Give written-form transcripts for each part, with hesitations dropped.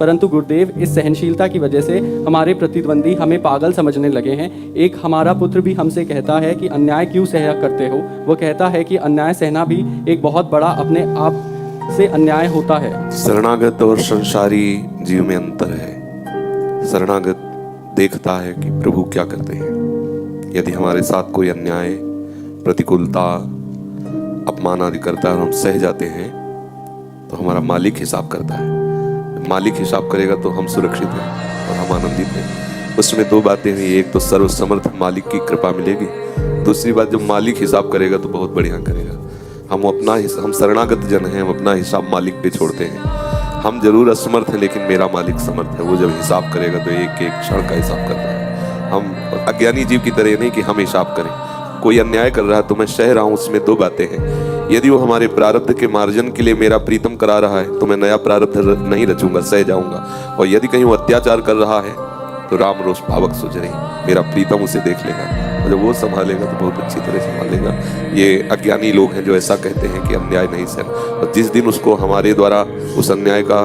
परंतु गुरुदेव, इस सहनशीलता की वजह से हमारे प्रतिद्वंदी हमें पागल समझने लगे हैं। एक हमारा पुत्र भी हमसे कहता है कि अन्याय क्यों सह करते हो। वो कहता है कि अन्याय सहना भी एक बहुत बड़ा अपने आप से अन्याय होता है। शरणागत और संसारी जीव में अंतर है। शरणागत देखता है कि प्रभु क्या करते हैं। यदि हमारे साथ कोई अन्याय, प्रतिकूलता, अपमान आदि करता है और हम सह जाते हैं तो हमारा मालिक हिसाब करता है। मालिक हिसाब करेगा तो हम सुरक्षित हैं और हम आनंदित हैं। उसमें दो बातें हैं, एक तो सर्वसमर्थ मालिक की कृपा मिलेगी, दूसरी बात जब मालिक हिसाब करेगा तो बहुत बढ़िया करेगा। हम शरणागत जन हैं, हम अपना हिसाब मालिक पे छोड़ते हैं। हम जरूर असमर्थ हैं लेकिन मेरा मालिक समर्थ है। वो जब हिसाब करेगा तो एक एक क्षण का हिसाब करता है। हम अज्ञानी जीव की तरह नहीं कि हम हिसाब करें। कोई अन्याय कर रहा है तो मैं सह रहा हूं, उसमें दो बातें हैं। यदि वो हमारे प्रारब्ध के मार्जन के लिए मेरा प्रीतम करा रहा है तो मैं नया प्रारब्ध नहीं रचूंगा, सह जाऊंगा। और यदि कहीं वो अत्याचार कर रहा है तो राम रोष पावक सुजरे, मेरा प्रीतम उसे देख लेगा और जब वो संभालेगा तो बहुत अच्छी तरह संभालेगा। ये अज्ञानी लोग हैं जो ऐसा कहते हैं कि अन्याय नहीं सहना, और जिस दिन उसको हमारे द्वारा उस अन्याय का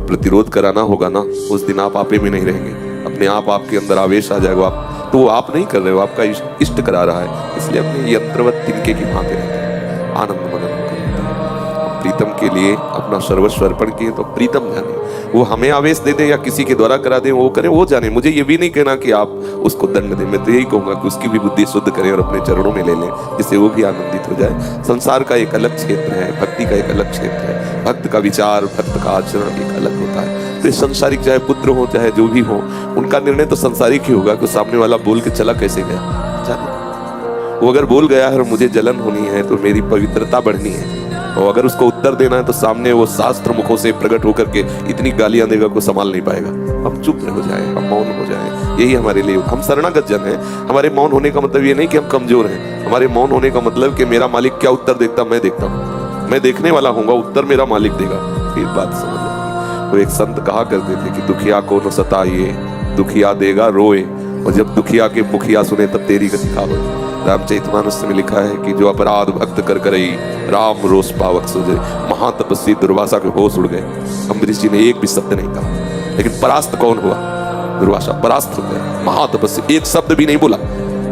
प्रतिरोध कराना होगा ना, उस दिन आप आपे में नहीं रहेंगे। अपने आप आपके अंदर आवेश आ जाएगा। तो वो आप नहीं कर रहे हो, आपका इष्ट करा रहा है, इसलिए अपने यंत्रवत तिनके की भांति रहते हैं, आनंद मगन होकर रहते हैं। प्रीतम के लिए अपना सर्वस्व अर्पण किए तो प्रीतम जाने। वो हमें आवेश दे दे या किसी के द्वारा करा दे, वो करे, वो जाने। मुझे ये भी नहीं कहना कि आप उसको दंड दें। मैं तो यही कहूंगा कि उसकी भी बुद्धि शुद्ध करें और अपने चरणों में ले लें, जिससे वो भी आनंदित हो जाए। संसार का एक अलग क्षेत्र है, भक्ति का एक अलग क्षेत्र है। भक्त का विचार, भक्त का आचरण एक अलग होता है। तो संसारिक चाहे पुत्र हो चाहे जो भी हो, उनका निर्णय तो संसारिक ही होगा कि सामने वाला बोल के चला कैसे गया, जाने। वो अगर बोल गया है और मुझे जलन होनी है तो मेरी पवित्रता बढ़नी है, और अगर उसको उत्तर देना है तो सामने वो शास्त्र मुखों से प्रकट होकर के इतनी गालियां देगा को संभाल नहीं पाएगा। हम चुप हो जाएं, हम मौन हो जाएं, यही हमारे लिए। हम शरणागत जन हैं। हमारे मौन होने का मतलब ये नहीं कि हम कमजोर हैं। हमारे मौन होने का मतलब कि मेरा मालिक क्या उत्तर देता मैं देखता हूँ। मैं देखने वाला हूँगा, उत्तर मेरा मालिक देगा, फिर बात समझ। तो एक संत कहा करते थे कि दुखिया को न सताइए, दुखिया देगा रोए, और जब दुखिया के मुखिया सुने तब तेरी गति खावे। रामचरितमानस में लिखा है कि जो अपराध भक्त कर करई, राम रोष पावक सुजय। महातपस्वी दुर्वासा के होश उड़ गए। अम्बरीश जी ने एक भी शब्द नहीं कहा, लेकिन परास्त कौन हुआ? दुर्वासा परास्त हो गया। महातपस्वी एक शब्द भी नहीं बोला,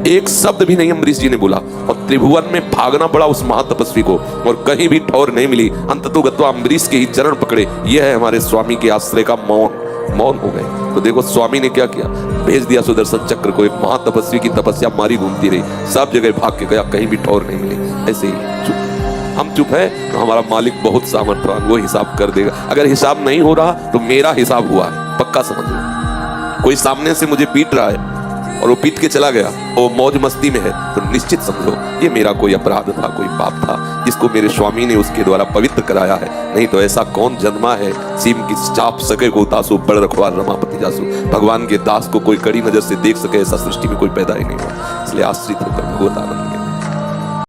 एक शब्द भी नहीं अम्बरीश जी ने बोला, और त्रिभुवन में भागना पड़ा उस महातपस्वी को, और कहीं भी ठौर नहीं मिली। अंततोगत्वा अम्बरीश के ही चरण पकड़े। यह है हमारे स्वामी के आश्रय का मौन। मौन हो गए। तो देखो स्वामी ने क्या किया, भेज दिया सुदर्शन चक्र को। एक महातपस्वी की तपस्या मारी घूमती रही, सब जगह भाग के गया, कहीं भी ठौर नहीं मिली। ऐसे ही चुप। हम चुप है तो हमारा मालिक बहुत सामर्थ्यवान, वो हिसाब कर देगा। अगर हिसाब नहीं हो रहा तो मेरा हिसाब हुआ है, पक्का समझ लो। कोई सामने से मुझे पीट रहा है और वो पीट के चला गया, वो मौज मस्ती में है, तो निश्चित समझो ये मेरा कोई अपराध था, कोई पाप था, जिसको मेरे स्वामी ने उसके द्वारा पवित्र कराया है। नहीं तो ऐसा कौन जन्मा है, सीम की चाप सके को तासु, बड़ रखवार रमापति जासु। भगवान के दास को कोई कड़ी नजर से देख सके, ऐसा सृष्टि में कोई पैदा ही नहीं हुआ। इसलिए आश्रित होकर भगवत आनंद